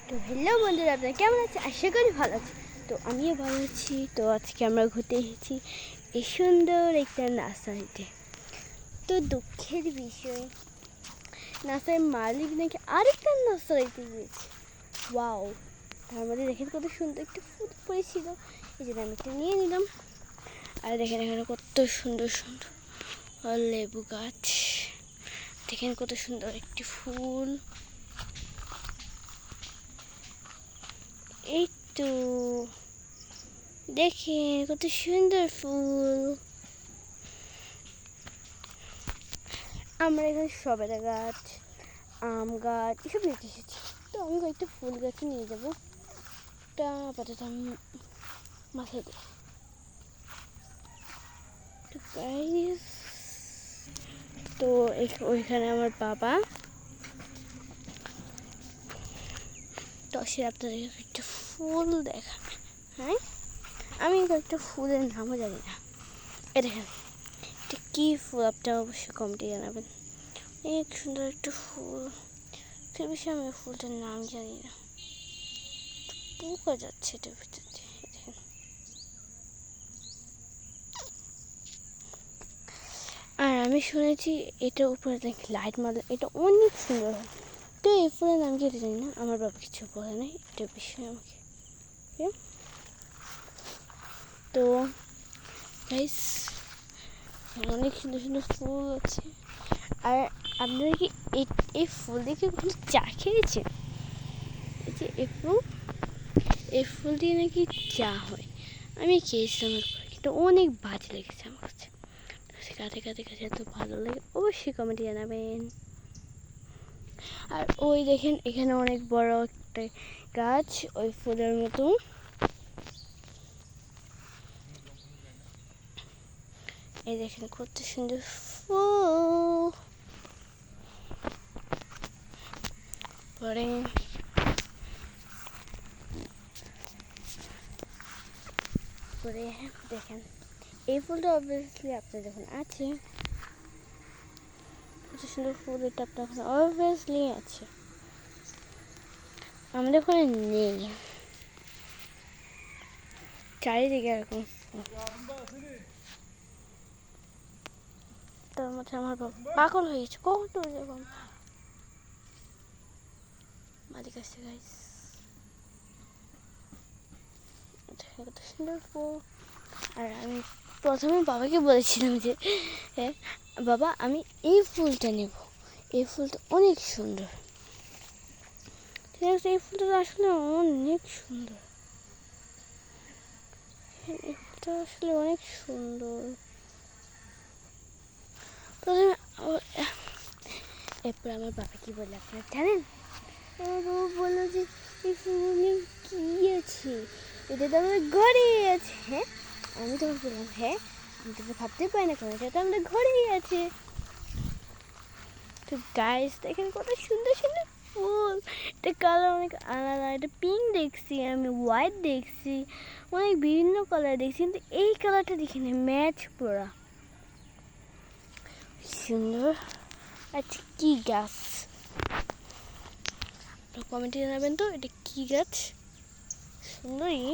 তো হ্যালো বন্ধুরা, আপনারা কেমন আছে? আশা করি ভালো আছে। তো আমিও ভালো আছি। তো আজকে আমরা ঘুরতে এসেছি এই সুন্দর একটা নার্সারিতে। তো দুঃখের বিষয়, নার্সারির মালিক নাকি আরেকটা নার্সারিতে গিয়েছে। ওয়াও! তার মধ্যে দেখেন কত সুন্দর একটা ফুল পড়েছিল, এই জন্য আমি একটা নিয়ে নিলাম। আর দেখেন এখানে কত সুন্দর সুন্দর লেবু গাছ, দেখেন কত সুন্দর একটি ফুল। এই তো দেখেন কত সুন্দর ফুল। আমরা এখানে সবেদা গাছ, আম গাছ এসব নিতে এসেছি। তো আমি কয়েকটা ফুল গাছ নিয়ে যাবো, তা আপাতত আমি মাথায় দিই। তো গাইস, তো ওইখানে আমার বাবা, তো সে আপনাদেরকে একটা ফুল দেখাবে। হ্যাঁ, আমি কয়েকটা ফুলের নামও জানি না। এ দেখেন এটা কী ফুল, আপনারা অবশ্যই কমেন্টে জানাবেন। অনেক সুন্দর একটা ফুল, সে বিষয়ে আমি ফুলটার নাম জানি না। পোকা যাচ্ছে এটার ভিতর দিয়ে, দেখেন। আর আমি শুনেছি এটার উপরে নাকি লাইট মারলে এটা অনেক সুন্দর হয়। তো এই ফুলের নাম কি এটা জানি না, আমার বাবা কিছু বলে নাই এটার বিষয়ে আমাকে। তো গাইস, অনেক সুন্দর সুন্দর ফুল আছে। আর আপনারা কি এই ফুল দেখে কোনো চা খেয়েছেন? এই যে এই ফুল দিয়ে নাকি চা হয়। আমি খেয়েছিলাম একবার, কিন্তু অনেক বাজে লেগেছে আমার কাছে। কাছে কাছে কাছে এত ভালো লাগে, অবশ্যই কমেন্টে জানাবেন। আর ওই দেখেন এখানে অনেক বড় একটা গাছ, ওই ফুলের মতো। এই দেখেন কত সুন্দর ফুল। পরে পরে দেখেন এই ফুলটা অবভিয়াসলি আপনার যখন আছে, কত সুন্দর ফুল, এটা আপনার ওখানে অবভিয়াসলি আছে, আমাদের ওখানে নেই। চারিদিকে এরকম। তার মধ্যে আমার পাগল হয়ে গেছে, কখন তো যাবো মালিক আসছে গাইস। কত সুন্দর ফুল। আর আমি প্রথমে বাবাকে বলেছিলাম যে বাবা আমি এই ফুলটা নেব, এই ফুলটা অনেক সুন্দর। ঠিক আছে, এই ফুলটা আসলে অনেক সুন্দর, এই ফুলটা আসলে অনেক সুন্দর। প্রথমে এরপর আমার বাবা কি বললো আপনারা জানেন? আমার বাবা বললো যে এই ফুলে কি আছে, এটা তো আমাদের ঘরেই আছে। হ্যাঁ, আমি তখন বললাম হ্যাঁ, আমি তো ভাবতেই পারি না, কারণ এটা তো আমাদের ঘরেই আছে। তো গাইস দেখেন কত সুন্দর সুন্দর ফুল, এটা কালার অনেক আলাদা। এটা পিঙ্ক দেখছি, আমি হোয়াইট দেখছি, অনেক বিভিন্ন কালার দেখছি, কিন্তু এই কালারটা দেখি না, ম্যাচ পুরা সুন্দর। আচ্ছা কি গাছ, কমেন্টে জানাবেন তো এটা কি গাছ। সুন্দরই,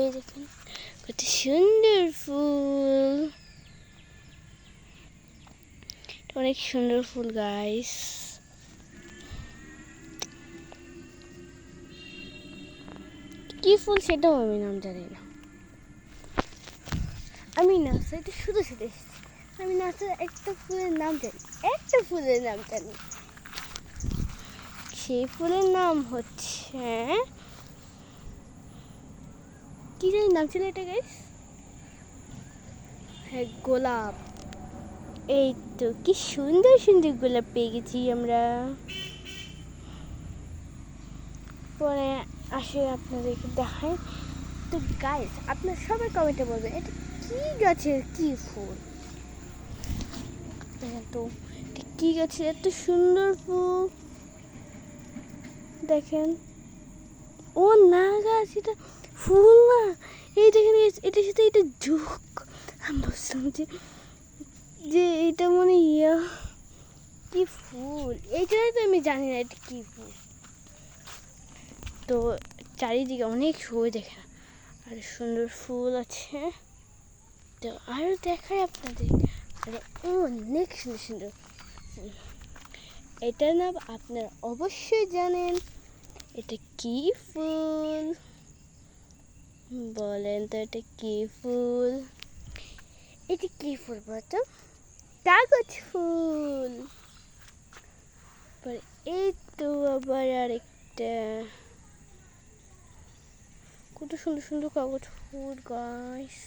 এই দেখুন কত সুন্দর ফুল, অনেক সুন্দর ফুল গাইস। কি ফুল সেটাও আমি নাম জানি না। আমি নার্সারিতে শুধু শুধু এসেছি, আমি নার্সারি একটা ফুলের নাম জানি, একটা ফুলের নাম জানি। সেই ফুলের নাম হচ্ছে কি জানি নাম ছিল এটা গাইস, হ্যাঁ গোলাপ। এই তো কি সুন্দর সুন্দর গোলাপ পেয়ে গেছি আমরা। পরে আসে আপনাদেরকে দেখায়। তো গাইস আপনার সবাই কমেন্টে বলবেন এটা কি গাছের কি ফুল। দেখেন তো এটা কি গাছের এত সুন্দর ফুল, দেখেন। ও না গাছ, এটা ফুল না, এই দেখেন এটার সাথে এটা যোগ। আমি ভাবছিলাম যে যে এটা মনে ইয়া কি ফুল, এই জন্যই তো আমি জানি না এটা কি ফুল। তো চারিদিকে অনেক সবুজ দেখে আর সুন্দর ফুল আছে। তো আরও দেখাই আপনাদের, আরে অনেক সুন্দর সুন্দর ফুল। এটার নাম আপনারা অবশ্যই জানেন। এটা কি ফুল বলেন তো, এটা কি ফুল? এটা কি ফুল বলতো? কাগজ ফুল। এই তো আবার আরেকটা, কত সুন্দর সুন্দর কাগজ ফুল গাইস।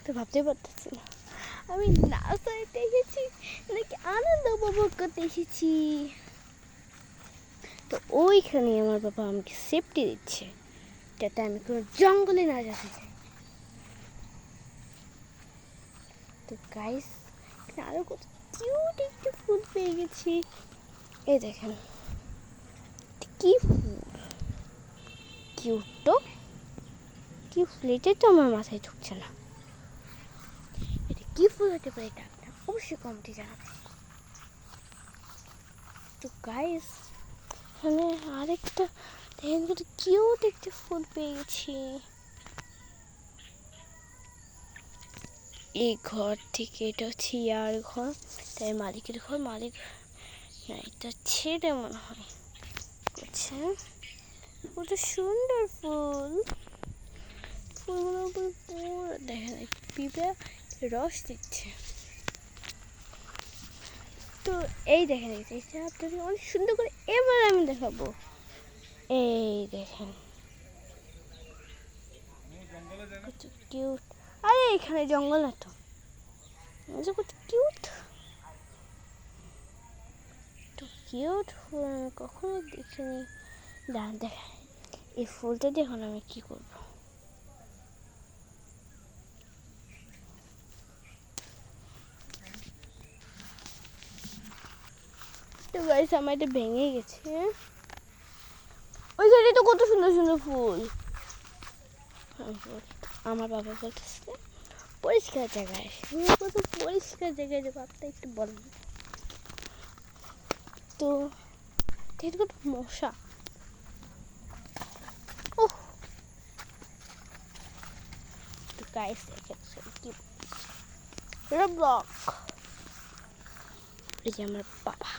তো ভাবতে পারতেছি না আমি নার্সারিতে এসেছি নাকি আনন্দ উপভোগ করতে এসেছি। তো ওইখানে আমার বাবা আমাকে সেফটি দিচ্ছে যাতে আমি কোনো জঙ্গলে না যেতে চাই। তো গাইস আরো কত কিউট একটা ফুল পেয়ে গেছি। এই দেখেন কি ফুল, কিউট তো, কি ফুল এটাই তো আমার মাথায় ঢুকছে না। এটা কি ফুল হতে পারে এটা আপনার অবশ্যই কমেন্টে জানাবেন। তো গাইস এখানে আরেকটা দেখেন কত কিউট একটা ফুল পেয়ে গেছি। এই ঘর থেকে, এটা হচ্ছে ইয়ার ঘর, তাই মালিকের ঘর, মালিক না এটা ছেড়ে মনে হয় করছে। কত সুন্দর ফুল, ফুলগুলো পুরো দেখেন পিঁপড়া রস দিচ্ছে। তো এই দেখেন এটা আপনাদের অনেক সুন্দর করে এবার আমি দেখাবো। এই দেখেন কত কিউট। আরে এখানে জঙ্গল না তো, কত কিউট, তো কিউট ফুল আমি কখনো দেখিনি। দাঁড়ান দেখায়, এই ফুলটা দেখুন আমি কি করব। তো গাইস আমার এটা ভেঙে গেছে। ওই সাইডে তো কত সুন্দর সুন্দর ফুল। আমার বাবা বলতেছে পরিষ্কার জায়গায়, কত পরিষ্কার জায়গায় যাবো আপনি একটু বলেন। তো কত মশা, ওহ তো গাইস দেখেন কি ব্লক। এই যে আমার বাবা।